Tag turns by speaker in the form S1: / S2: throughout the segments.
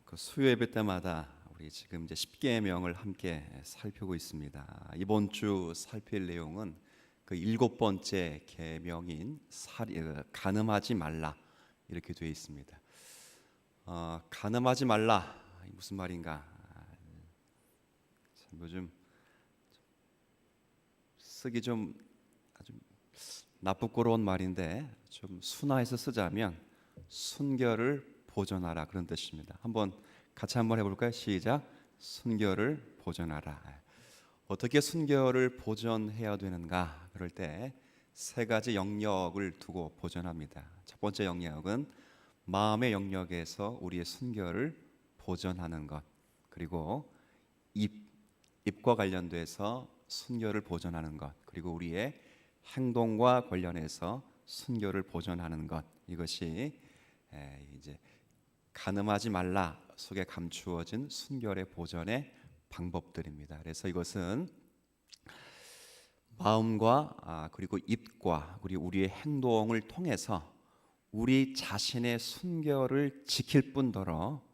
S1: 그 수요 예배 때마다 우리 지금 이제 십계명을 함께 살피고 있습니다. 이번 주 살필 내용은 그 7번째 계명인 간음하지 말라 이렇게 되어 있습니다. 간음하지 말라 무슨 말인가? 참 요즘 쓰기 좀 아주 나쁘고로운 말인데 좀 순화해서 쓰자면 순결을 보존하라 그런 뜻입니다. 같이 한번 해볼까요? 시작. 순결을 보존하라. 어떻게 순결을 보존해야 되는가? 그럴 때 세 가지 영역을 두고 보존합니다. 첫 번째 영역은 마음의 영역에서 우리의 순결을 보존하는 것, 그리고 입과 관련돼서 순결을 보존하는 것, 그리고 우리의 행동과 관련해서 순결을 보존하는 것, 이것이 이제 간음하지 말라 속에 감추어진 순결의 보존의 방법들입니다. 그래서 이것은 마음과 그리고 입과 그리고 우리의 행동을 통해서 우리 자신의 순결을 지킬 뿐더러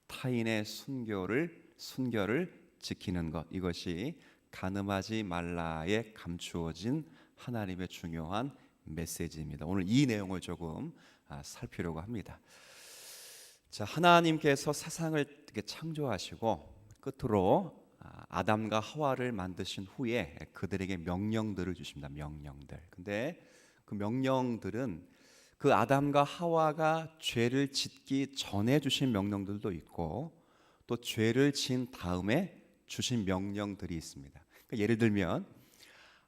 S1: 타인의 순결을 지키는 것, 이것이 간음하지 말라에 감추어진 하나님의 중요한 메시지입니다. 오늘 이 내용을 조금 살피려고 합니다. 자, 하나님께서 세상을 이렇게 창조하시고 끝으로 아담과 하와를 만드신 후에 그들에게 명령들을 주십니다. 명령들. 근데 그 명령들은 그 아담과 하와가 죄를 짓기 전에 주신 명령들도 있고 또 죄를 지은 다음에 주신 명령들이 있습니다. 그러니까 예를 들면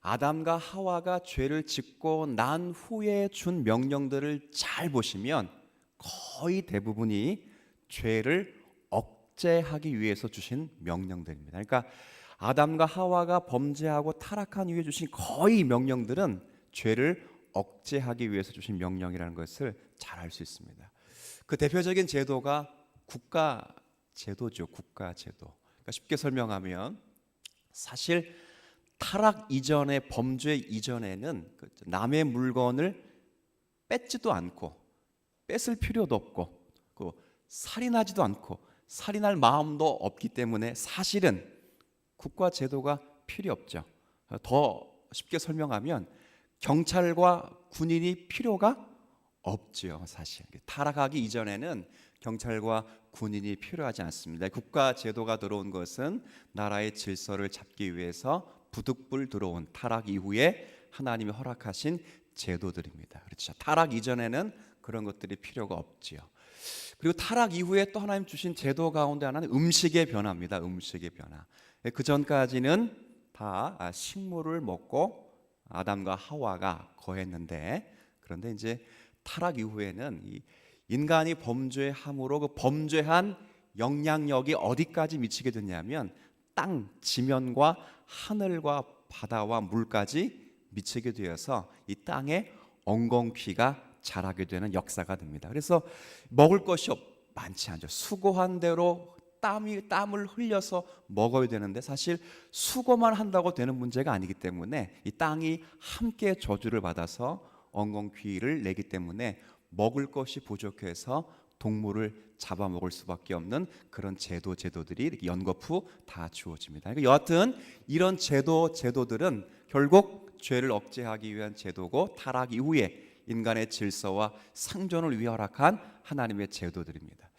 S1: 아담과 하와가 죄를 짓고 난 후에 준 명령들을 잘 보시면 거의 대부분이 죄를 억제하기 위해서 주신 명령들입니다. 그러니까 아담과 하와가 범죄하고 타락한 이후에 주신 거의 명령들은 죄를 억제하기 위해서 주신 명령이라는 것을 잘 알 수 있습니다. 그 대표적인 제도가 국가 제도죠. 국가 제도. 그러니까 쉽게 설명하면 사실 타락 이전에, 범죄 이전에는 남의 물건을 뺏지도 않고 뺏을 필요도 없고 살인하지도 않고 살인할 마음도 없기 때문에 사실은 국가 제도가 필요 없죠. 더 쉽게 설명하면 경찰과 군인이 필요가 없죠. 사실 타락하기 이전에는 경찰과 군인이 필요하지 않습니다. 국가 제도가 들어온 것은 나라의 질서를 잡기 위해서 부득불 들어온 타락 이후에 하나님이 허락하신 제도들입니다. 그렇죠. 타락 이전에는 그런 것들이 필요가 없지요. 그리고 타락 이후에 또 하나님 주신 제도 가운데 하나는 음식의 변화입니다. 음식의 변화. 그 전까지는 다 식물을 먹고 아담과 하와가 거했는데, 그런데 이제 타락 이후에는 이 인간이 범죄함으로 그 범죄한 영향력이 어디까지 미치게 됐냐면 땅, 지면과 하늘과 바다와 물까지 미치게 되어서 이 땅에 엉겅퀴가 자라게 되는 역사가 됩니다. 그래서 먹을 것이 많지 않죠. 수고한 대로 땀을 흘려서 먹어야 되는데 사실 수고만 한다고 되는 문제가 아니기 때문에 이 땅이 함께 저주를 받아서 엉겅퀴를 내기 때문에 먹을 것이 부족해서 동물을 잡아먹을 수밖에 없는 그런 제도들이 연거푸 다 주어집니다. 그러니까 여하튼 이런 제도들은 결국 죄를 억제하기 위한 제도고 타락 이후에 인간의 질서와 생존을 위해 허락한 하나님의 제도들입니다.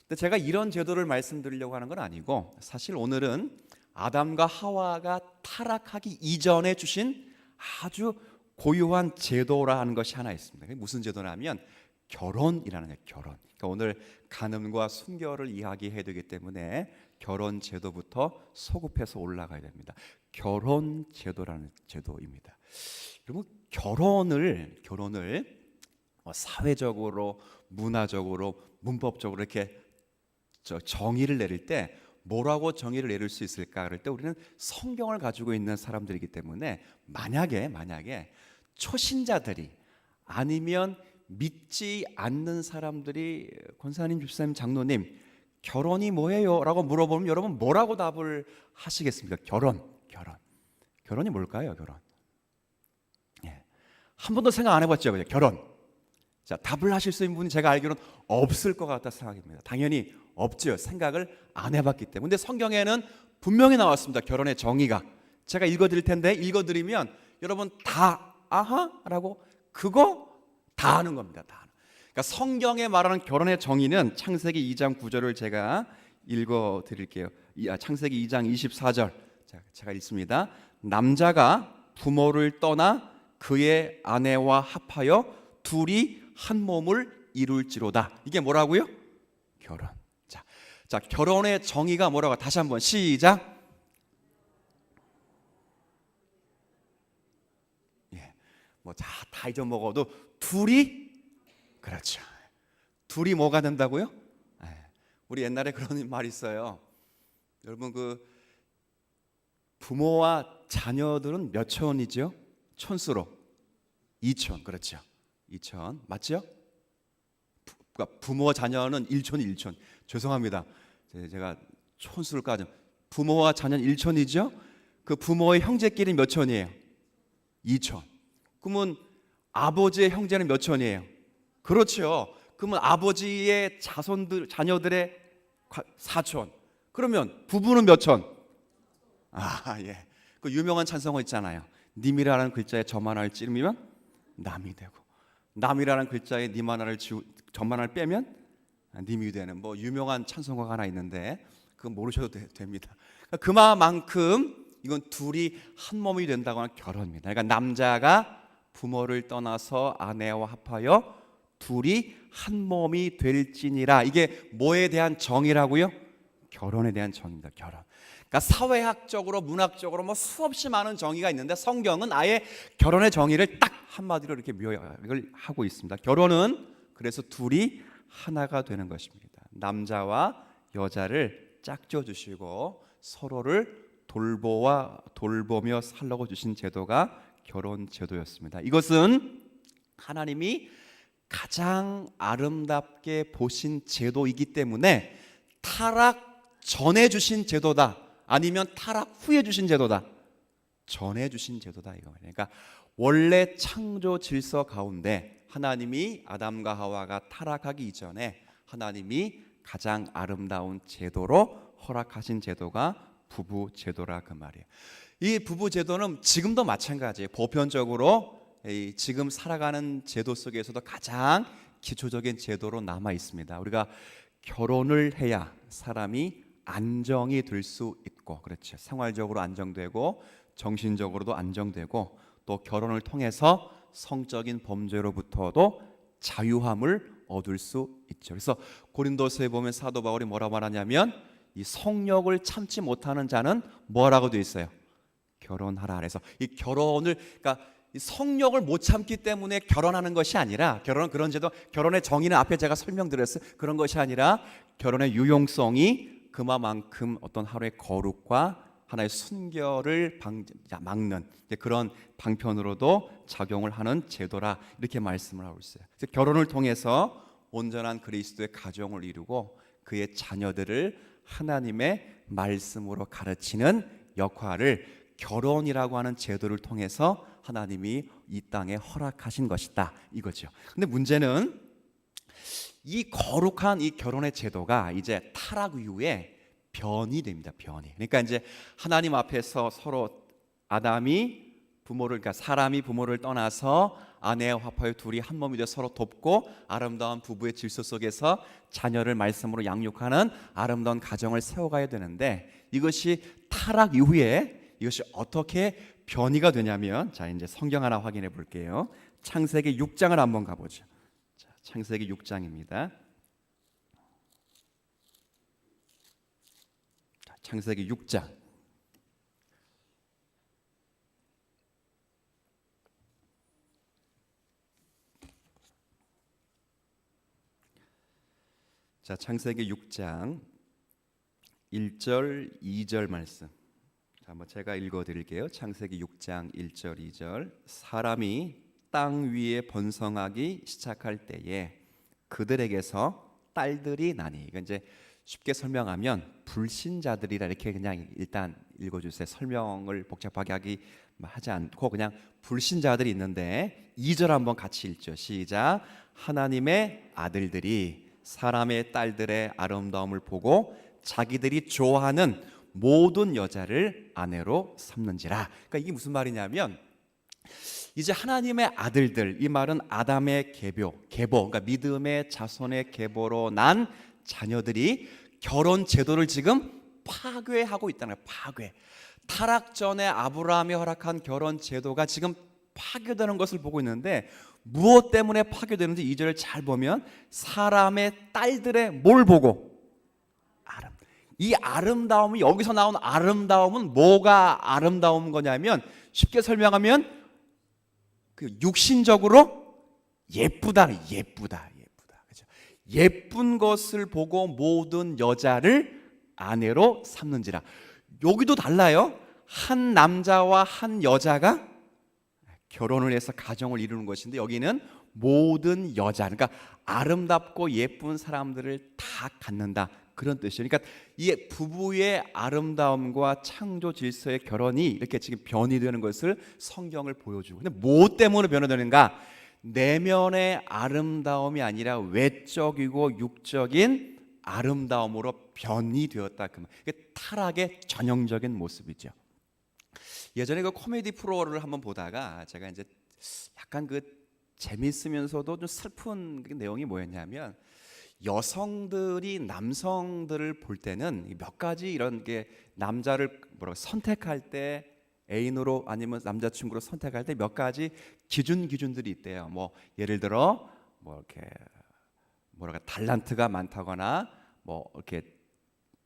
S1: 근데 제가 이런 제도를 말씀드리려고 하는 건 아니고 사실 오늘은 아담과 하와가 타락하기 이전에 주신 아주 고유한 제도라 하는 것이 하나 있습니다. 무슨 제도냐면 결혼이라는 거예요. 결혼. 그러니까 오늘 간음과 순결을 이야기해야 되기 때문에 결혼 제도부터 소급해서 올라가야 됩니다. 결혼 제도라는 제도입니다. 그리고 결혼을 사회적으로, 문화적으로, 문법적으로 이렇게 정의를 내릴 때 뭐라고 정의를 내릴 수 있을까? 그럴 때 우리는 성경을 가지고 있는 사람들이기 때문에 만약에 초신자들이 아니면 믿지 않는 사람들이 권사님, 집사님, 장로님 결혼이 뭐예요? 라고 물어보면 여러분 뭐라고 답을 하시겠습니까? 결혼이 뭘까요? 결혼. 한 번도 생각 안 해봤죠? 결혼. 자, 답을 하실 수 있는 분이 제가 알기로는 없을 것 같다 생각합니다. 당연히 없죠. 생각을 안 해봤기 때문에. 근데 성경에는 분명히 나왔습니다. 결혼의 정의가. 제가 읽어드릴 텐데 읽어드리면 여러분 다 아하라고 그거 다 하는 겁니다. 다. 그러니까 성경에 말하는 결혼의 정의는 창세기 2장 9절을 제가 읽어드릴게요. 창세기 2장 24절. 자, 제가 읽습니다. 남자가 부모를 떠나 그의 아내와 합하여 둘이 한 몸을 이룰지로다. 이게 뭐라고요? 결혼. 자, 결혼의 정의가 뭐라고? 다시 한번 시작. 예, 뭐 다 잊어먹어도 둘이, 그렇죠. 둘이 뭐가 된다고요? 예, 우리 옛날에 그런 말 있어요. 여러분 그 부모와 자녀들은 몇 천이죠? 천수로 2천, 그렇죠. 2천 맞죠? 그러니까 부모와 자녀는 1천, 1천. 죄송합니다. 제가 촌수를 까죠. 부모와 자녀는 1천이죠. 그 부모의 형제끼리 몇 천이에요? 2천. 그러면 아버지의 형제는 몇 천이에요? 그렇죠. 그러면 아버지의 자녀들의 4천. 그러면 부부는 몇 천? 예. 그 유명한 찬성어 있잖아요. 님이라는 글자에 점 하나를 찌르면 남이 되고, 남이라는 글자에 님 하나를 점 하나를 빼면 님이 되는 뭐 유명한 찬송가가 하나 있는데 그거 모르셔도 됩니다. 그만큼 이건 둘이 한 몸이 된다고 하는 결혼입니다. 그러니까 남자가 부모를 떠나서 아내와 합하여 둘이 한 몸이 될지니라. 이게 뭐에 대한 정의라고요? 결혼에 대한 정의입니다. 결혼. 그러니까 사회학적으로 문학적으로 뭐 수없이 많은 정의가 있는데 성경은 아예 결혼의 정의를 딱 한마디로 이렇게 묘약을 하고 있습니다. 결혼은 그래서 둘이 하나가 되는 것입니다. 남자와 여자를 짝져 주시고 서로를 돌보며 살라고 주신 제도가 결혼 제도였습니다. 이것은 하나님이 가장 아름답게 보신 제도이기 때문에 타락 전에 주신 제도다, 아니면 타락 후에 주신 제도다. 전에 주신 제도다 이거 말이에요. 그러니까 원래 창조 질서 가운데 하나님이 아담과 하와가 타락하기 이전에 하나님이 가장 아름다운 제도로 허락하신 제도가 부부 제도라 그 말이에요. 이 부부 제도는 지금도 마찬가지예요. 보편적으로 지금 살아가는 제도 속에서도 가장 기초적인 제도로 남아 있습니다. 우리가 결혼을 해야 사람이 안정이 될 수 있고, 그렇죠. 생활적으로 안정되고 정신적으로도 안정되고, 또 결혼을 통해서 성적인 범죄로부터도 자유함을 얻을 수 있죠. 그래서 고린도서에 보면 사도 바울이 뭐라고 말하냐면 이 성욕을 참지 못하는 자는 뭐라고 되어 있어요? 결혼하라. 그래서 이 결혼을, 그러니까 이 성욕을 못 참기 때문에 결혼하는 것이 아니라, 결혼은 그런 제도, 결혼의 정의는 앞에 제가 설명드렸어요. 그런 것이 아니라 결혼의 유용성이 그만큼 어떤 하루의 거룩과 하나의 순결을 막는 그런 방편으로도 작용을 하는 제도라, 이렇게 말씀을 하고 있어요. 그래서 결혼을 통해서 온전한 그리스도의 가정을 이루고 그의 자녀들을 하나님의 말씀으로 가르치는 역할을 결혼이라고 하는 제도를 통해서 하나님이 이 땅에 허락하신 것이다 이거죠. 근데 문제는 이 거룩한 이 결혼의 제도가 이제 타락 이후에 변이 됩니다. 변이. 그러니까 이제 하나님 앞에서 서로 아담이 부모를, 그러니까 사람이 부모를 떠나서 아내와 합하여 둘이 한 몸이 되어 서로 돕고 아름다운 부부의 질서 속에서 자녀를 말씀으로 양육하는 아름다운 가정을 세워가야 되는데, 이것이 타락 이후에 이것이 어떻게 변이가 되냐면, 자 이제 성경 하나 확인해 볼게요. 창세기 6장을 한번 가보죠. 자, 창세기 6장입니다. 창세기 6장. 자, 창세기 6장 1절 2절 말씀. 자, 한번 제가 읽어 드릴게요. 창세기 6장 1절 2절. 사람이 땅 위에 번성하기 시작할 때에 그들에게서 딸들이 나니. 이건 이제 쉽게 설명하면 불신자들이라 이렇게 그냥 일단 읽어주세요. 설명을 복잡하게 하지 않고 그냥 불신자들이 있는데 2절 한번 같이 읽죠. 시작. 하나님의 아들들이 사람의 딸들의 아름다움을 보고 자기들이 좋아하는 모든 여자를 아내로 삼는지라. 그러니까 이게 무슨 말이냐면 이제 하나님의 아들들, 이 말은 아담의 계보, 그러니까 믿음의 자손의 계보로 난 자녀들이 결혼 제도를 지금 파괴하고 있다는 거예요. 파괴. 타락 전에 아브라함이 허락한 결혼 제도가 지금 파괴되는 것을 보고 있는데 무엇 때문에 파괴되는지 2절을 잘 보면 사람의 딸들의 뭘 보고? 이 아름다움이, 여기서 나온 아름다움은 뭐가 아름다운 거냐면 쉽게 설명하면 그 육신적으로 예쁘다. 그렇죠? 예쁜 것을 보고 모든 여자를 아내로 삼는지라. 여기도 달라요. 한 남자와 한 여자가 결혼을 해서 가정을 이루는 것인데 여기는 모든 여자, 그러니까 아름답고 예쁜 사람들을 다 갖는다, 그런 뜻이에요. 그러니까 이 부부의 아름다움과 창조 질서의 결혼이 이렇게 지금 변이되는 것을 성경을 보여주고, 근데 뭐 때문에 변화되는가? 내면의 아름다움이 아니라 외적이고 육적인 아름다움으로 변이되었다. 그 말. 타락의 전형적인 모습이죠. 예전에 그 코미디 프로를 한번 보다가 제가 이제 약간 그 재밌으면서도 좀 슬픈 그 내용이 뭐였냐면, 여성들이 남성들을 볼 때는 몇 가지 이런 게 남자를 선택할 때 애인으로 아니면 남자친구로 선택할 때 몇 가지 기준들이 있대요. 뭐 예를 들어 뭐 이렇게 달란트가 많다거나 뭐 이렇게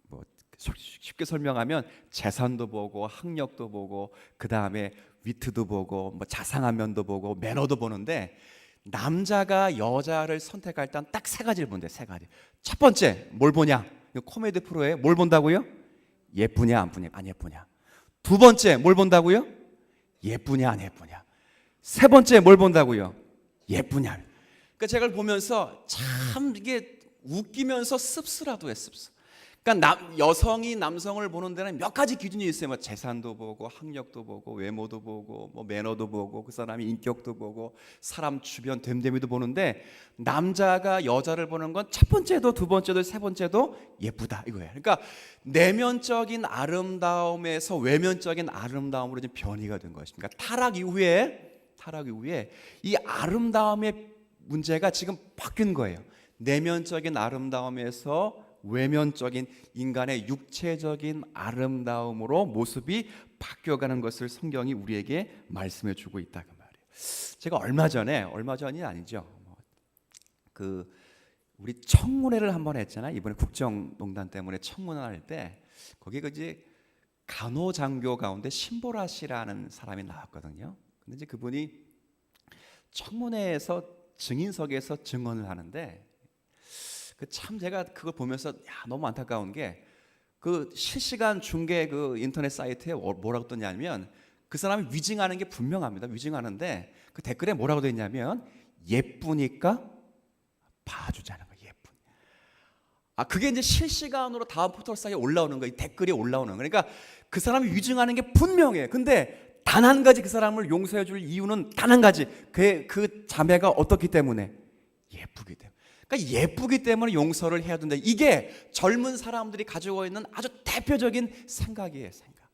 S1: 뭐 쉽게 설명하면 재산도 보고 학력도 보고 그 다음에 위트도 보고 뭐 자상한 면도 보고 매너도 보는데, 남자가 여자를 선택할 때 딱 세 가지를 본대. 세 가지. 첫 번째 뭘 보냐? 코미디 프로에 뭘 본다고요? 예쁘냐 안 예쁘냐. 두 번째 뭘 본다고요? 예쁘냐 안 예쁘냐. 세 번째 뭘 본다고요? 예쁘냐. 그러니까 제가 보면서 참 이게 웃기면서 씁쓸하도 해. 씁쓸. 그러니까 여성이 남성을 보는 데는 몇 가지 기준이 있어요. 뭐 재산도 보고 학력도 보고 외모도 보고 뭐 매너도 보고 그 사람의 인격도 보고 사람 주변 됨됨이도 보는데, 남자가 여자를 보는 건 첫 번째도 두 번째도 세 번째도 예쁘다 이거예요. 그러니까 내면적인 아름다움에서 외면적인 아름다움으로 좀 변이가 된 것입니다. 타락 이후에 이 아름다움의 문제가 지금 바뀐 거예요. 내면적인 아름다움에서 외면적인 인간의 육체적인 아름다움으로 모습이 바뀌어가는 것을 성경이 우리에게 말씀해 주고 있다 그 말이에요. 제가 얼마 전이 아니죠. 그 우리 청문회를 한번 했잖아요. 이번에 국정농단 때문에 청문회 할 때 거기 이제 간호장교 가운데 신보라 씨라는 사람이 나왔거든요. 근데 이제 그분이 청문회에서 증인석에서 증언을 하는데, 참 제가 그걸 보면서 너무 안타까운 게, 그 실시간 중계 그 인터넷 사이트에 뭐라고 떴냐면, 그 사람이 위증하는 게 분명합니다. 위증하는데 그 댓글에 뭐라고 돼 있냐면 예쁘니까 봐주자는 거예요. 예쁜. 그게 이제 실시간으로 다음 포털 사이트에 올라오는 거예요. 댓글이 올라오는 거예요. 그러니까 그 사람이 위증하는 게 분명해. 근데 단 한 가지 그 사람을 용서해 줄 이유는 단 한 가지. 그 자매가 어떻기 때문에? 예쁘기 때문에. 그러니까 예쁘기 때문에 용서를 해야 된다. 이게 젊은 사람들이 가지고 있는 아주 대표적인 생각이에요. 생각.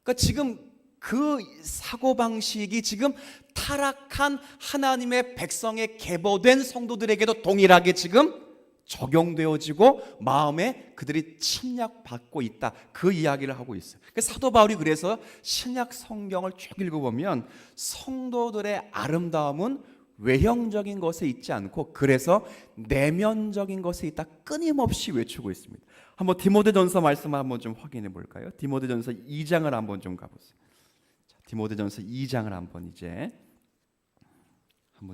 S1: 그러니까 지금 그 사고방식이 지금 타락한 하나님의 백성에 계보된 성도들에게도 동일하게 지금 적용되어지고 마음에 그들이 침략받고 있다, 그 이야기를 하고 있어요. 사도 바울이 그래서 신약 성경을 쭉 읽어보면 성도들의 아름다움은 외형적인 것에 있지 않고 그래서 내면적인 것에 있다 끊임없이 외치고 있습니다. 한번 디모데전서 말씀 한번 좀 확인해 볼까요? 디모데전서 2장을 한번 좀 가보세요. 디모데전서 2장을 한번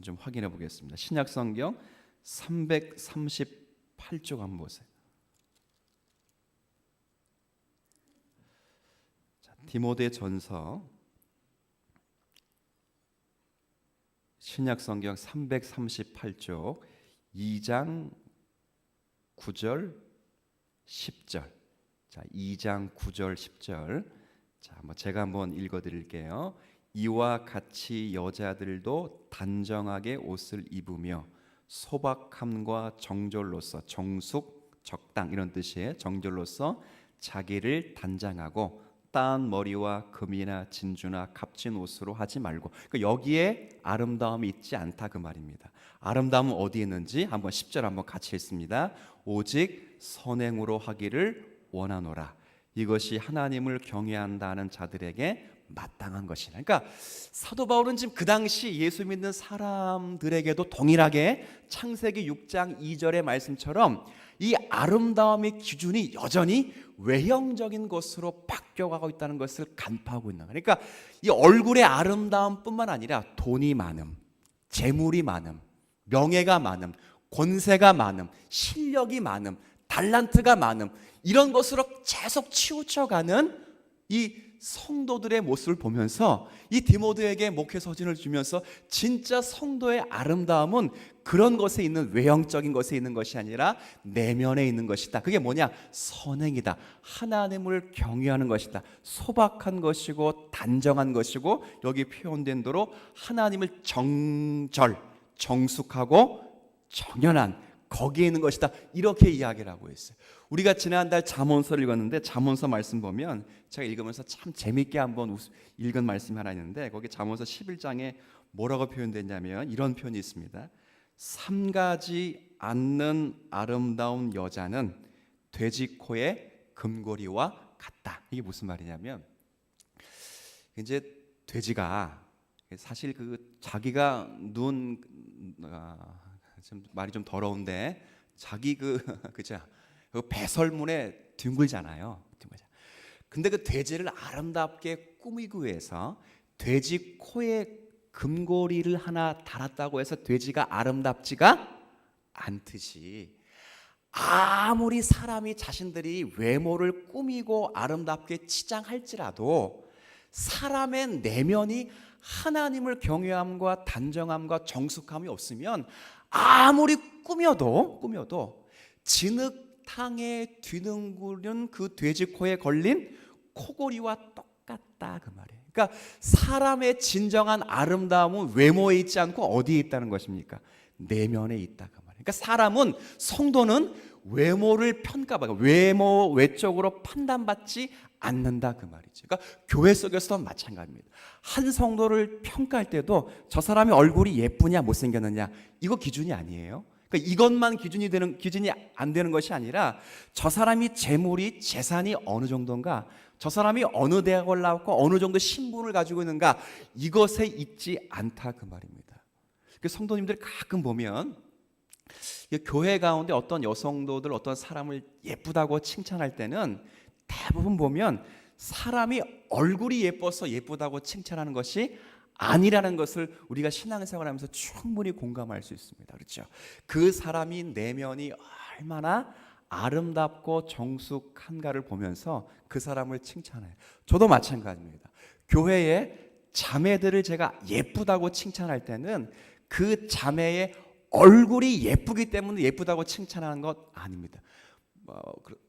S1: 좀 확인해 보겠습니다. 신약 성경 338쪽 한번 보세요. 디모데전서 신약 성경 338쪽 2장 9절 10절. 자, 2장 9절 10절 자, 제가 한번 읽어드릴게요. 이와 같이 여자들도 단정하게 옷을 입으며 소박함과 정절로서, 정숙, 적당 이런 뜻이에요. 정절로서 자기를 단장하고 따은 머리와 금이나 진주나 값진 옷으로 하지 말고, 그러니까 여기에 아름다움이 있지 않다 그 말입니다. 아름다움은 어디에 있는지 한번 10절 한번 같이 읽습니다. 오직 선행으로 하기를 원하노라. 이것이 하나님을 경외한다는 자들에게 마땅한 것이라. 그러니까 사도 바울은 지금 그 당시 예수 믿는 사람들에게도 동일하게 창세기 6장 2절의 말씀처럼 이 아름다움의 기준이 여전히 외형적인 것으로 바뀌어가고 있다는 것을 간파하고 있는 거예요. 그러니까 이 얼굴의 아름다움뿐만 아니라 돈이 많음, 재물이 많음, 명예가 많음, 권세가 많음, 실력이 많음, 달란트가 많음, 이런 것으로 계속 치우쳐가는 이 성도들의 모습을 보면서 이 디모데에게 목회 서신을 주면서 진짜 성도의 아름다움은 그런 것에 있는 외형적인 것에 있는 것이 아니라 내면에 있는 것이다. 그게 뭐냐? 선행이다. 하나님을 경외하는 것이다. 소박한 것이고 단정한 것이고, 여기 표현된 대로 하나님을 정숙하고 정연한 거기에 있는 것이다. 이렇게 이야기를 하고 있어요. 우리가 지난달 잠언서를 읽었는데 잠언서 말씀 보면 제가 읽으면서 참 재밌게 한번 읽은 말씀이 하나 있는데, 거기 잠언서 11장에 뭐라고 표현됐냐면 이런 표현이 있습니다. 삼가지 않는 아름다운 여자는 돼지코의 금고리와 같다. 이게 무슨 말이냐면, 이제 돼지가 사실 자기가 좀 말이 좀 더러운데 자기 그죠? 배설물에 뒹굴잖아요. 근데 그 돼지를 아름답게 꾸미기 위해서 돼지 코에 금고리를 하나 달았다고 해서 돼지가 아름답지가 않듯이, 아무리 사람이 자신들이 외모를 꾸미고 아름답게 치장할지라도 사람의 내면이 하나님을 경외함과 단정함과 정숙함이 없으면 아무리 꾸며도 진흙탕에 뒤둥그는 그 돼지코에 걸린 코골이와 똑같다 그 말이에요. 그러니까 사람의 진정한 아름다움은 외모에 있지 않고 어디에 있다는 것입니까? 내면에 있다 그 말이에요. 그러니까 사람은, 성도는 외모를 평가받고 외적으로 판단받지 않는다 그 말이죠. 그러니까 교회 속에서도 마찬가지입니다. 한 성도를 평가할 때도 저 사람의 얼굴이 예쁘냐 못생겼느냐 이거 기준이 아니에요. 그러니까 이것만 기준이 안 되는 것이 아니라 저 사람이 재산이 어느 정도인가, 저 사람이 어느 대학을 나왔고 어느 정도 신분을 가지고 있는가, 이것에 있지 않다 그 말입니다. 성도님들이 가끔 보면 교회 가운데 어떤 여성도들, 어떤 사람을 예쁘다고 칭찬할 때는 대부분 보면 사람이 얼굴이 예뻐서 예쁘다고 칭찬하는 것이 아니라는 것을 우리가 신앙생활하면서 충분히 공감할 수 있습니다. 그렇죠? 그 사람이 내면이 얼마나 아름답고 정숙한가를 보면서 그 사람을 칭찬해요. 저도 마찬가지입니다. 교회에 자매들을 제가 예쁘다고 칭찬할 때는 그 자매의 얼굴이 예쁘기 때문에 예쁘다고 칭찬하는 것 아닙니다.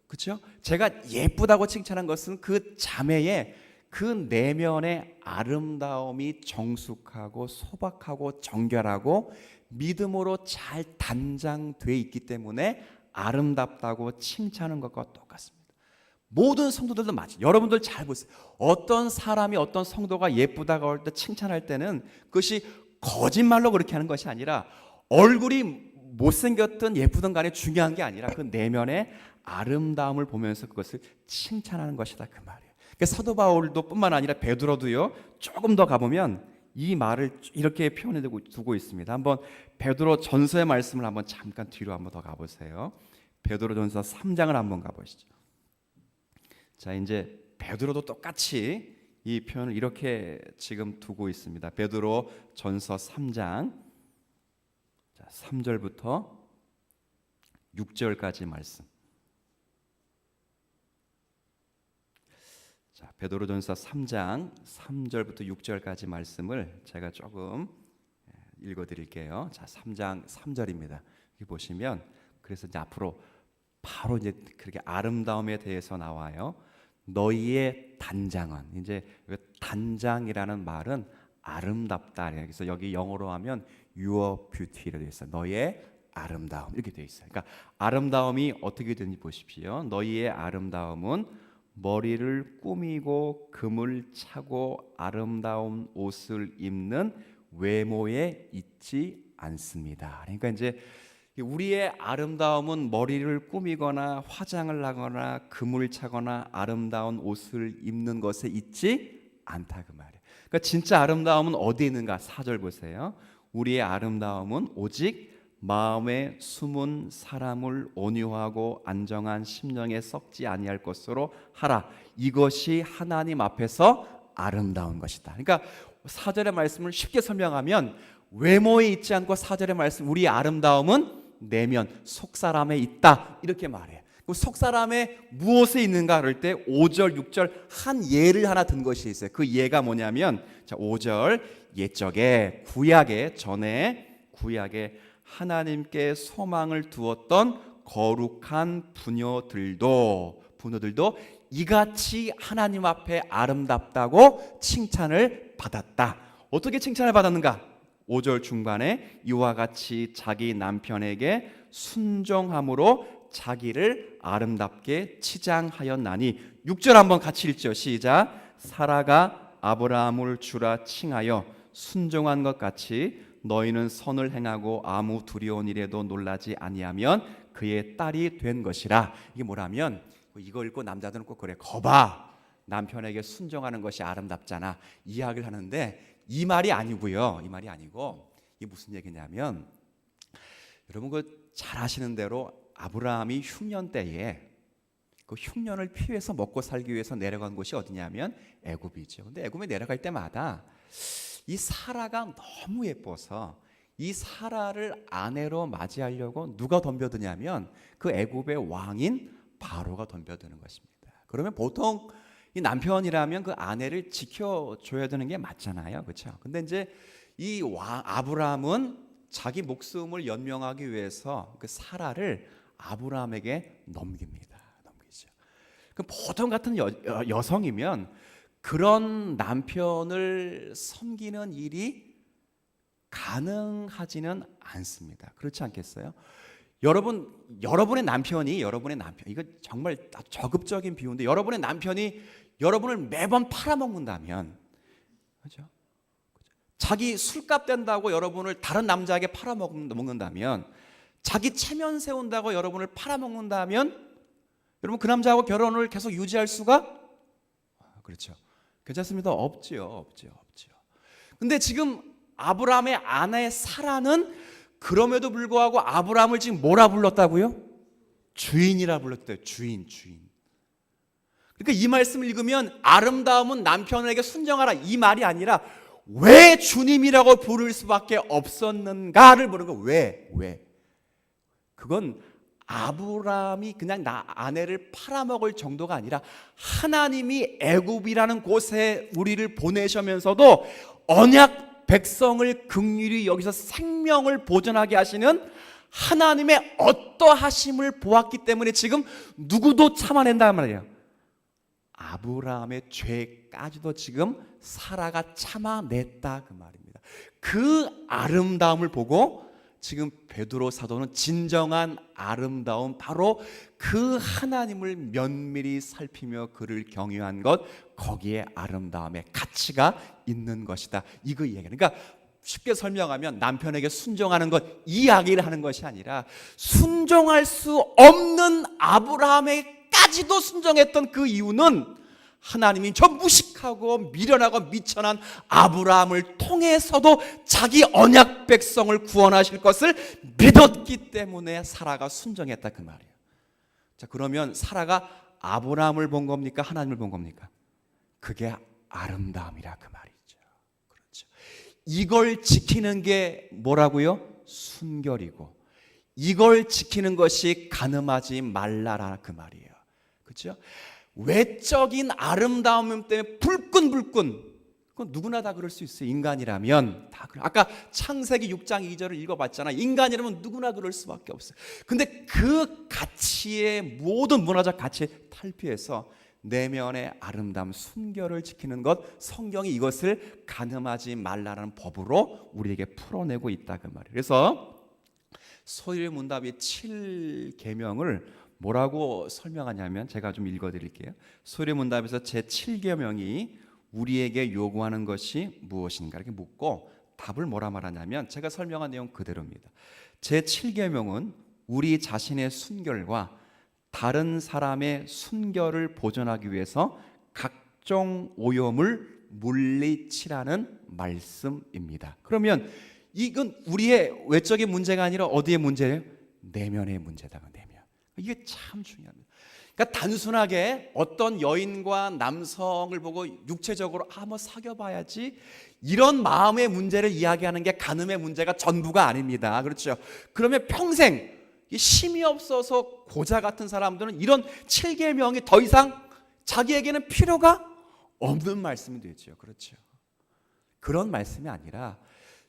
S1: 그렇죠? 제가 예쁘다고 칭찬한 것은 그 자매의 그 내면의 아름다움이 정숙하고 소박하고 정결하고 믿음으로 잘 단장돼 있기 때문에 아름답다고 칭찬하는 것과 똑같습니다. 모든 성도들도 마찬가지. 여러분들 잘 보세요. 어떤 사람이 어떤 성도가 예쁘다고 할 때 칭찬할 때는 그것이 거짓말로 그렇게 하는 것이 아니라, 얼굴이 못생겼든 예쁘든 간에 중요한 게 아니라 그 내면의 아름다움을 보면서 그것을 칭찬하는 것이다 그 말이에요. 그러니까 사도 바울도 뿐만 아니라 베드로도요, 조금 더 가보면 이 말을 이렇게 표현해 두고 있습니다. 한번 베드로 전서의 말씀을 한번 잠깐 뒤로 한번 더 가보세요. 베드로 전서 3장을 한번 가보시죠. 자, 이제 베드로도 똑같이 이 표현을 이렇게 지금 두고 있습니다. 베드로 전서 3장 3절부터 6절까지 말씀. 자, 베드로전서 3장 3절부터 6절까지 말씀을 제가 조금 읽어드릴게요. 자, 3장 3절입니다. 여기 보시면, 그래서 이제 앞으로 바로 이제 그렇게 아름다움에 대해서 나와요. 너희의 단장은, 이제 단장이라는 말은 아름답다. 그래서 여기 영어로 하면 your beauty로 되어 있어요. 너의 아름다움 이렇게 되어 있어요. 그러니까 아름다움이 어떻게 되는지 보십시오. 너희의 아름다움은 머리를 꾸미고 금을 차고 아름다운 옷을 입는 외모에 있지 않습니다. 그러니까 이제 우리의 아름다움은 머리를 꾸미거나 화장을 하거나 금을 차거나 아름다운 옷을 입는 것에 있지 않다 그 말이에요. 그러니까 진짜 아름다움은 어디에 있는가? 4절 보세요. 우리의 아름다움은 오직 마음에 숨은 사람을 온유하고 안정한 심령에 썩지 아니할 것으로 하라. 이것이 하나님 앞에서 아름다운 것이다. 그러니까 4절의 말씀을 쉽게 설명하면 외모에 있지 않고 4절의 말씀 우리의 아름다움은 내면 속사람에 있다 이렇게 말해요. 속사람에 무엇에 있는가 그럴 때 5절 6절 한 예를 하나 든 것이 있어요. 그 예가 뭐냐면 자 5절 옛적에 구약의 전에 구약에 하나님께 소망을 두었던 거룩한 부녀들도 이같이 하나님 앞에 아름답다고 칭찬을 받았다. 어떻게 칭찬을 받았는가? 5절 중반에 이와 같이 자기 남편에게 순종함으로 자기를 아름답게 치장하였나니 6절 한번 같이 읽죠. 시작. 사라가 아브라함을 주라 칭하여 순종한 것 같이 너희는 선을 행하고 아무 두려운 일에도 놀라지 아니하면 그의 딸이 된 것이라. 이게 뭐라면 이거 읽고 남자들은 꼭 그래. 거봐 남편에게 순종하는 것이 아름답잖아 이야기를 하는데 이 말이 아니고요. 이 말이 아니고 이게 무슨 얘기냐면 여러분 그 잘 아시는 대로 아브라함이 흉년 때에 그 흉년을 피해서 먹고 살기 위해서 내려간 곳이 어디냐면 애굽이죠. 근데 애굽에 내려갈 때마다 이 사라가 너무 예뻐서 이 사라를 아내로 맞이하려고 누가 덤벼드냐면 그 애굽의 왕인 바로가 덤벼드는 것입니다. 그러면 보통 이 남편이라면 그 아내를 지켜줘야 되는 게 맞잖아요, 그렇죠? 근데 이제 이 아브라함은 자기 목숨을 연명하기 위해서 그 사라를 아브라함에게 넘기죠. 그 보통 같은 여성이면 그런 남편을 섬기는 일이 가능하지는 않습니다. 그렇지 않겠어요? 여러분의 남편이 이거 정말 저급적인 비유인데 여러분의 남편이 여러분을 매번 팔아먹는다면 그렇죠? 자기 술값 된다고 여러분을 다른 남자에게 팔아먹는다면 자기 체면 세운다고 여러분을 팔아먹는다면 여러분 그 남자하고 결혼을 계속 유지할 수가 그렇죠. 괜찮습니다. 없지요. 근데 지금 아브라함의 아내 사라는 그럼에도 불구하고 아브라함을 지금 뭐라 불렀다고요? 주인이라 불렀대요. 주인. 그러니까 이 말씀을 읽으면 아름다움은 남편에게 순종하라 이 말이 아니라 왜 주님이라고 부를 수밖에 없었는가를 보는 거예요. 왜? 그건 아브라함이 그냥 나 아내를 팔아먹을 정도가 아니라 하나님이 애굽이라는 곳에 우리를 보내시면서도 언약 백성을 긍휼히 여기서 생명을 보존하게 하시는 하나님의 어떠하심을 보았기 때문에 지금 누구도 참아낸단 말이에요. 아브라함의 죄까지도 지금 사라가 참아냈다 그 말입니다. 그 아름다움을 보고 지금 베드로 사도는 진정한 아름다움 바로 그 하나님을 면밀히 살피며 그를 경외한 것 거기에 아름다움의 가치가 있는 것이다 이거 이야기예요. 그러니까 쉽게 설명하면 남편에게 순종하는 것 이 이야기를 하는 것이 아니라 순종할 수 없는 아브라함에까지도 순종했던 그 이유는 하나님이 저 무식하고 미련하고 미천한 아브라함을 통해서도 자기 언약 백성을 구원하실 것을 믿었기 때문에 사라가 순종했다 그 말이에요. 자, 그러면 사라가 아브라함을 본 겁니까? 하나님을 본 겁니까? 그게 아름다움이라 그 말이죠. 그렇죠. 이걸 지키는 게 뭐라고요? 순결이고 이걸 지키는 것이 간음하지 말라라 그 말이에요. 그렇죠? 외적인 아름다움 때문에 불끈불끈 그건 누구나 다 그럴 수 있어요. 인간이라면 다 그래. 아까 창세기 6장 2절을 읽어봤잖아. 인간이라면 누구나 그럴 수밖에 없어요. 근데 그 가치의 모든 문화적 가치에 탈피해서 내면의 아름다움, 순결을 지키는 것, 성경이 이것을 가늠하지 말라는 법으로 우리에게 풀어내고 있다 그 말이에요. 그래서 소율의 문답이 7계명을 뭐라고 설명하냐면, 제가 좀 읽어드릴게요. 소율의 문답에서 제 7계명이 우리에게 요구하는 것이 무엇인가 이렇게 묻고 답을 뭐라 말하냐면, 제가 설명한 내용 그대로입니다. 제 7계명은 우리 자신의 순결과 다른 사람의 순결을 보존하기 위해서 각종 오염을 물리치라는 말씀입니다. 그러면 이건 우리의 외적인 문제가 아니라 어디의 문제예요? 내면의 문제다. 내면. 이게 참 중요합니다. 그러니까 단순하게 어떤 여인과 남성을 보고 육체적으로 한번 사귀어봐야지, 이런 마음의 문제를 이야기하는 게 간음의 문제가 전부가 아닙니다. 그렇죠? 그러면 평생 힘이 없어서 고자 같은 사람들은 이런 7계명이 더 이상 자기에게는 필요가 없는 말씀이 되죠. 그렇죠? 그런 말씀이 아니라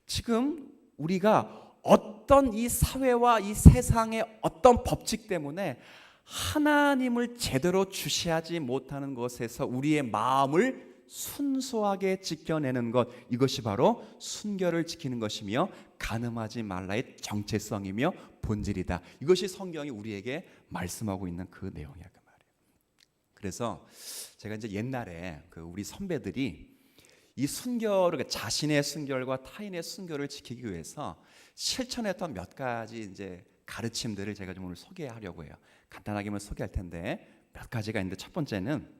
S1: 지금 우리가 어떤 이 사회와 이 세상의 어떤 법칙 때문에 하나님을 제대로 주시하지 못하는 것에서 우리의 마음을 순수하게 지켜내는 것, 이것이 바로 순결을 지키는 것이며 간음하지 말라의 정체성이며 본질이다. 이것이 성경이 우리에게 말씀하고 있는 그 내용이야 그 말이에요. 그래서 제가 이제 옛날에 우리 선배들이 이 순결을, 자신의 순결과 타인의 순결을 지키기 위해서 실천했던 몇 가지 이제 가르침들을 제가 좀 오늘 소개하려고 해요. 간단하게만 소개할 텐데 몇 가지가 있는데, 첫 번째는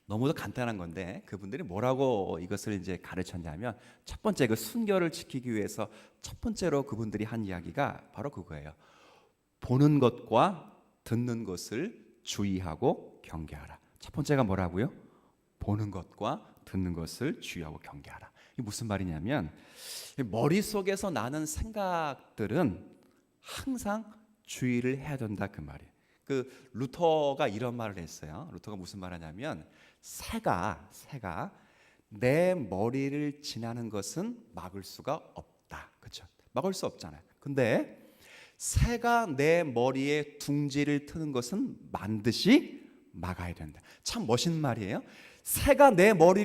S1: 너무도 간단한 건데 그분들이 뭐라고 이것을 이제 가르쳤냐면, 첫 번째 그 순결을 지키기 위해서 첫 번째로 그분들이 한 이야기가 바로 그거예요. 보는 것과 듣는 것을 주의하고 경계하라. 첫 번째가 뭐라고요? 보는 것과 듣는 것을 주의하고 경계하라. 이게 무슨 말이냐면, 머릿속에서 나는 생각들은 항상 주의를 해야 된다 그 말이에요. 루터가 이런 말을 했어요. 루터가 무슨 말하냐면, 새가 내 머리를 지나는 것은 막을 수가 없다. 그렇죠? 막을 수 없잖아요. 근데 새가 내 머리에 둥지를 트는 것은 반드시 막아야 된다. 참 멋있는 말이에요. 새가 내 머리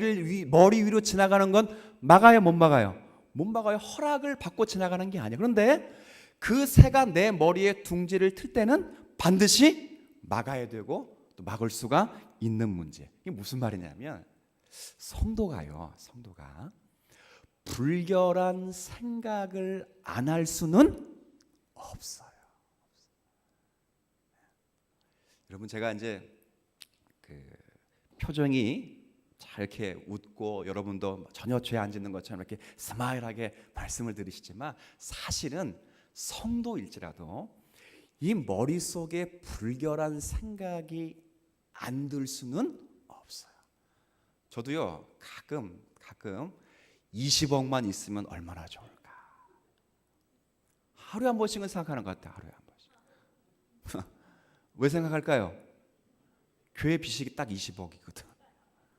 S1: 위로 지나가는 건 막아요, 못 막아요? 못 막아요. 허락을 받고 지나가는 게 아니에요. 그런데 그 새가 내 머리에 둥지를 틀 때는 반드시 막아야 되고 또 막을 수가 있는 문제. 이게 무슨 말이냐면, 성도가 불결한 생각을 안 할 수는 없어요. 여러분, 제가 이제 표정이 잘 이렇게 웃고 여러분도 전혀 죄 안 짓는 것처럼 이렇게 스마일하게 말씀을 들으시지만, 사실은 성도일지라도 이 머릿속에 불결한 생각이 안 들 수는 없어요. 저도요, 가끔 20억만 있으면 얼마나 좋을까. 하루에 한 번씩은 생각하는 것 같아요. 하루에 한 번씩. 왜 생각할까요? 교회 빚이 딱 20억이거든.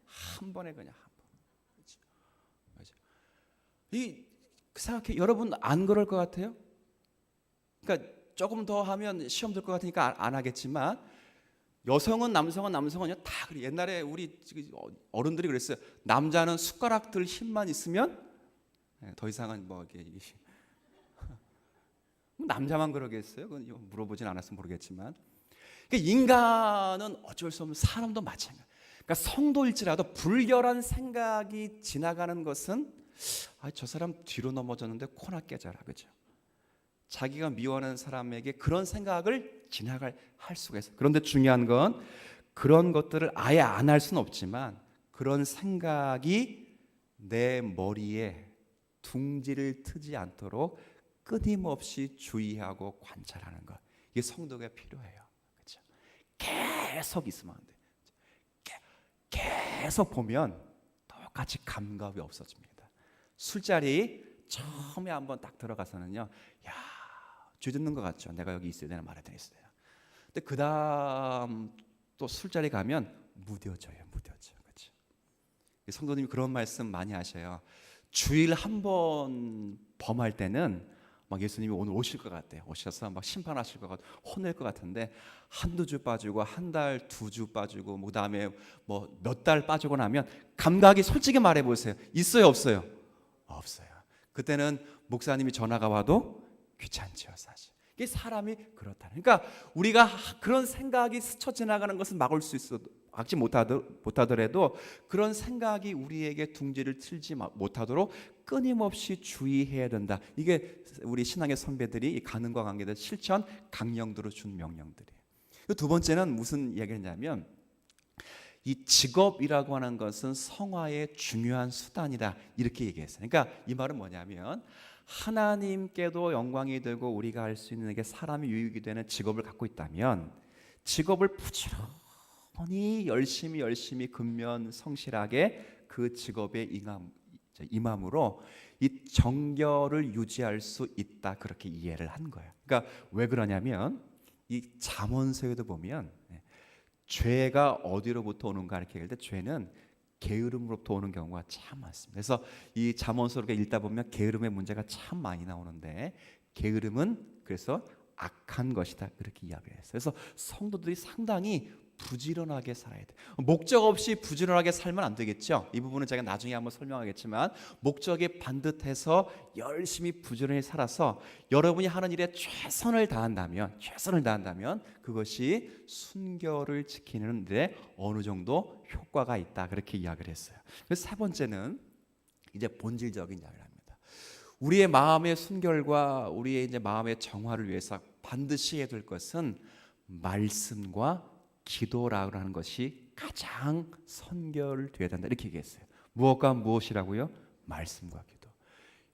S1: 한 번에 그냥 한 번. 그렇죠? 이 생각해, 여러분 안 그럴 것 같아요? 그러니까 조금 더 하면 시험 들 것 같으니까 안 하겠지만, 여성은 남성은요 다 그래. 옛날에 우리 어른들이 그랬어요. 남자는 숟가락 들 힘만 있으면 더 이상은 뭐 이게 남자만 그러겠어요? 그건 물어보진 않아서 모르겠지만, 그러니까 인간은 어쩔 수 없는, 사람도 마찬가지. 그러니까 성도일지라도 불결한 생각이 지나가는 것은, 저 사람 뒤로 넘어졌는데 코나 깨져라, 그죠? 자기가 미워하는 사람에게 그런 생각을 할 수가 있어요. 그런데 중요한 건, 그런 것들을 아예 안 할 수는 없지만 그런 생각이 내 머리에 둥지를 트지 않도록 끊임없이 주의하고 관찰하는 것, 이게 성도가 필요해요. 그렇죠? 계속 있으면 안 돼요. 계속 보면 똑같이 감각이 없어집니다. 술자리 처음에 한번 딱 들어가서는요, 죄 짓는 것 같죠. 내가 여기 있어야 되나 말아야 되나 있어야 되나. 근데 그 다음 또 술자리 가면 무뎌져요. 그렇죠? 성도님이 그런 말씀 많이 하셔요. 주일 한 번 범할 때는 막 예수님이 오늘 오실 것 같대요. 오셔서 막 심판하실 것 같고 혼낼 것 같은데 한두 주 빠지고 한 달, 두 주 빠지고 뭐 그다음에 뭐 몇 달 빠지고 나면 감각이 솔직히 말해 보세요. 있어요, 없어요? 없어요. 그때는 목사님이 전화가 와도 귀찮지요, 사실. 이게 사람이 그렇다. 그러니까 우리가 그런 생각이 스쳐 지나가는 것은 막을 수 있어도 막지 못하더라도 그런 생각이 우리에게 둥지를 틀지 못하도록 끊임없이 주의해야 된다. 이게 우리 신앙의 선배들이 이 가능과 관계된 실천 강령들을 준 명령들이에요. 두 번째는 무슨 이야기냐면 이 직업이라고 하는 것은 성화의 중요한 수단이다 이렇게 얘기했어요. 그러니까 이 말은 뭐냐면 하나님께도 영광이 되고 우리가 할 수 있는 게 사람이 유익이 되는 직업을 갖고 있다면 직업을 부지런히 열심히 근면 성실하게 그 직업에 임함으로 이 정결을 유지할 수 있다 그렇게 이해를 한 거예요. 그러니까 왜 그러냐면 이 잠언서에도 보면 죄가 어디로부터 오는가 이렇게 얘기할 때 죄는 게으름으로부터 오는 경우가 참 많습니다. 그래서 이 잠언서를 읽다 보면 게으름의 문제가 참 많이 나오는데 게으름은 그래서 악한 것이다 그렇게 이야기를 했어요. 그래서 성도들이 상당히 부지런하게 살아야 돼. 목적 없이 부지런하게 살면 안 되겠죠. 이 부분은 제가 나중에 한번 설명하겠지만 목적이 반듯해서 열심히 부지런히 살아서 여러분이 하는 일에 최선을 다한다면 그것이 순결을 지키는 데 어느 정도 효과가 있다 그렇게 이야기를 했어요. 그래서 세 번째는 이제 본질적인 이야기를 합니다. 우리의 마음의 순결과 우리의 이제 마음의 정화를 위해서 반드시 해야 될 것은 말씀과 기도라고 하는 것이 가장 선결되어야 된다 이렇게 얘기했어요. 무엇과 무엇이라고요? 말씀과 기도.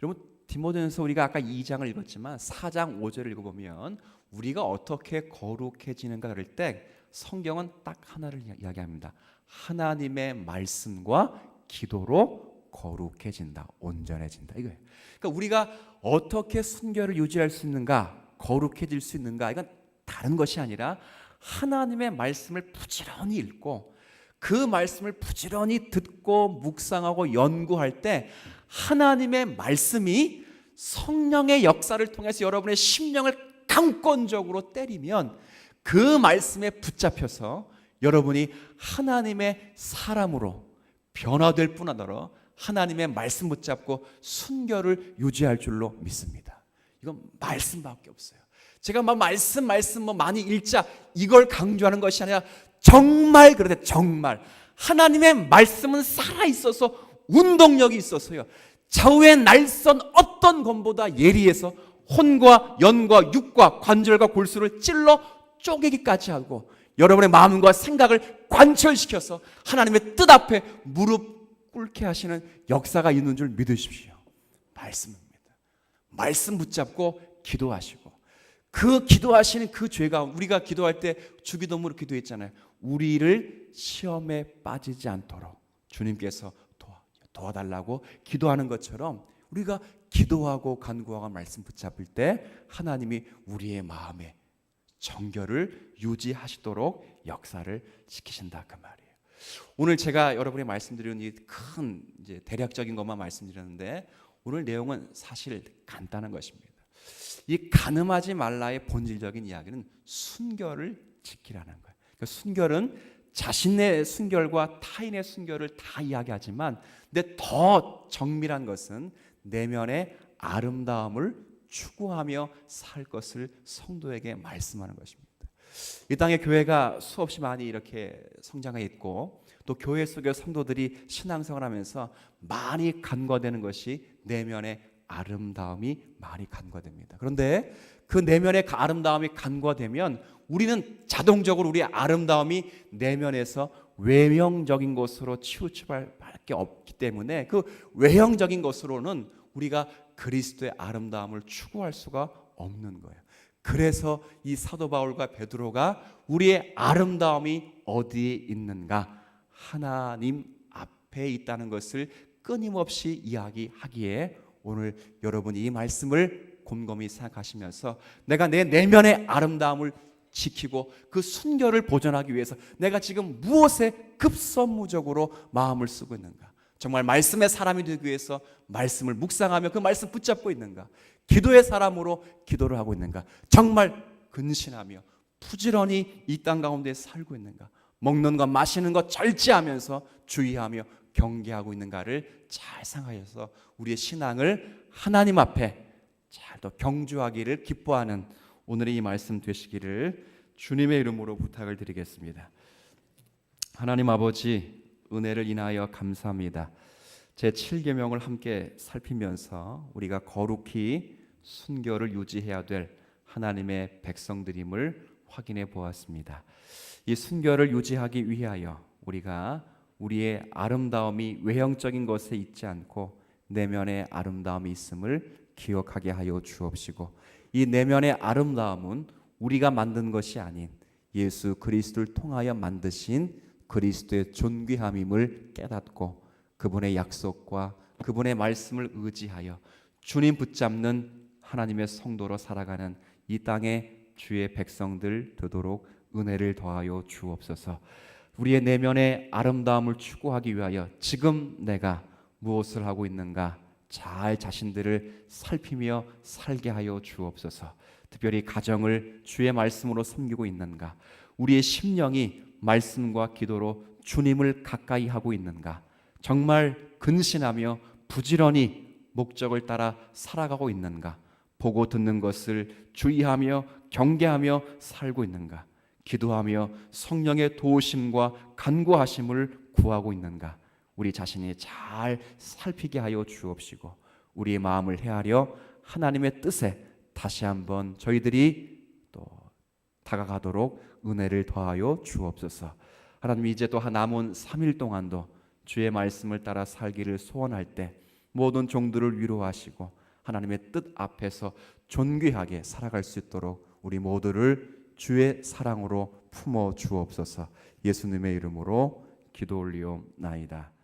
S1: 여러분 디모데전서 우리가 아까 2장을 읽었지만 4장 5절을 읽어보면 우리가 어떻게 거룩해지는가 그럴 때 성경은 딱 하나를 이야기합니다. 하나님의 말씀과 기도로 거룩해진다, 온전해진다 이거예요. 그러니까 우리가 어떻게 순결을 유지할 수 있는가, 거룩해질 수 있는가 이건 다른 것이 아니라 하나님의 말씀을 부지런히 읽고 그 말씀을 부지런히 듣고 묵상하고 연구할 때 하나님의 말씀이 성령의 역사를 통해서 여러분의 심령을 강권적으로 때리면 그 말씀에 붙잡혀서 여러분이 하나님의 사람으로 변화될 뿐 아니라 하나님의 말씀 붙잡고 순결을 유지할 줄로 믿습니다. 이건 말씀밖에 없어요. 제가 막 말씀 뭐 많이 읽자 이걸 강조하는 것이 아니라 정말 그러대. 정말 하나님의 말씀은 살아 있어서 운동력이 있어서요 좌우에 날선 어떤 검보다 예리해서 혼과 연과 육과 관절과 골수를 찔러 쪼개기까지 하고 여러분의 마음과 생각을 관철시켜서 하나님의 뜻 앞에 무릎 꿇게 하시는 역사가 있는 줄 믿으십시오. 말씀입니다. 말씀 붙잡고 기도하시고 그 기도하시는 그 죄가 우리가 기도할 때 주기도문으로 기도했잖아요. 우리를 시험에 빠지지 않도록 주님께서 도와달라고 기도하는 것처럼 우리가 기도하고 간구하고 말씀 붙잡을 때 하나님이 우리의 마음에 정결을 유지하시도록 역사를 시키신다 그 말이에요. 오늘 제가 여러분이 말씀드리는 이 큰 이제 대략적인 것만 말씀드렸는데 오늘 내용은 사실 간단한 것입니다. 이 간음하지 말라의 본질적인 이야기는 순결을 지키라는 거예요. 그러니까 순결은 자신의 순결과 타인의 순결을 다 이야기하지만 근데 더 정밀한 것은 내면의 아름다움을 추구하며 살 것을 성도에게 말씀하는 것입니다. 이 땅에 교회가 수없이 많이 이렇게 성장해 있고 또 교회 속의 성도들이 신앙생활하면서 많이 간과되는 것이 내면의 아름다움이 많이 간과됩니다. 그런데 그 내면의 아름다움이 간과되면 우리는 자동적으로 우리의 아름다움이 내면에서 외형적인 것으로 치우쳐갈 밖에 없기 때문에 그 외형적인 것으로는 우리가 그리스도의 아름다움을 추구할 수가 없는 거예요. 그래서 이 사도 바울과 베드로가 우리의 아름다움이 어디에 있는가? 하나님 앞에 있다는 것을 끊임없이 이야기하기에 오늘 여러분이 이 말씀을 곰곰이 생각하시면서 내가 내 내면의 아름다움을 지키고 그 순결을 보존하기 위해서 내가 지금 무엇에 급선무적으로 마음을 쓰고 있는가? 정말 말씀의 사람이 되기 위해서 말씀을 묵상하며 그 말씀 붙잡고 있는가? 기도의 사람으로 기도를 하고 있는가? 정말 근신하며 부지런히 이 땅 가운데 살고 있는가? 먹는 것 마시는 것 절제하면서 주의하며 경계하고 있는가를 잘 생각하셔서 우리의 신앙을 하나님 앞에 잘 더 경주하기를 기뻐하는 오늘의 이 말씀 되시기를 주님의 이름으로 부탁을 드리겠습니다. 하나님 아버지, 은혜를 인하여 감사합니다. 제 7계명을 함께 살피면서 우리가 거룩히 순교를 유지해야 될 하나님의 백성들임을 확인해 보았습니다. 이 순교를 유지하기 위하여 우리가 우리의 아름다움이 외형적인 것에 있지 않고 내면의 아름다움이 있음을 기억하게 하여 주옵시고, 이 내면의 아름다움은 우리가 만든 것이 아닌 예수 그리스도를 통하여 만드신 그리스도의 존귀함임을 깨닫고 그분의 약속과 그분의 말씀을 의지하여 주님 붙잡는 하나님의 성도로 살아가는 이 땅의 주의 백성들 되도록 은혜를 더하여 주옵소서. 우리의 내면의 아름다움을 추구하기 위하여 지금 내가 무엇을 하고 있는가 잘 자신들을 살피며 살게 하여 주옵소서. 특별히 가정을 주의 말씀으로 섬기고 있는가, 우리의 심령이 말씀과 기도로 주님을 가까이 하고 있는가, 정말 근신하며 부지런히 목적을 따라 살아가고 있는가, 보고 듣는 것을 주의하며 경계하며 살고 있는가, 기도하며 성령의 도우심과 간구하심을 구하고 있는가, 우리 자신이 잘 살피게 하여 주옵시고 우리의 마음을 헤아려 하나님의 뜻에 다시 한번 저희들이 또 다가가도록 은혜를 더하여 주옵소서. 하나님, 이제 또 남은 3일 동안도 주의 말씀을 따라 살기를 소원할 때 모든 종들을 위로하시고 하나님의 뜻 앞에서 존귀하게 살아갈 수 있도록 우리 모두를 주의 사랑으로 품어 주옵소서. 예수님의 이름으로 기도 올리옵나이다.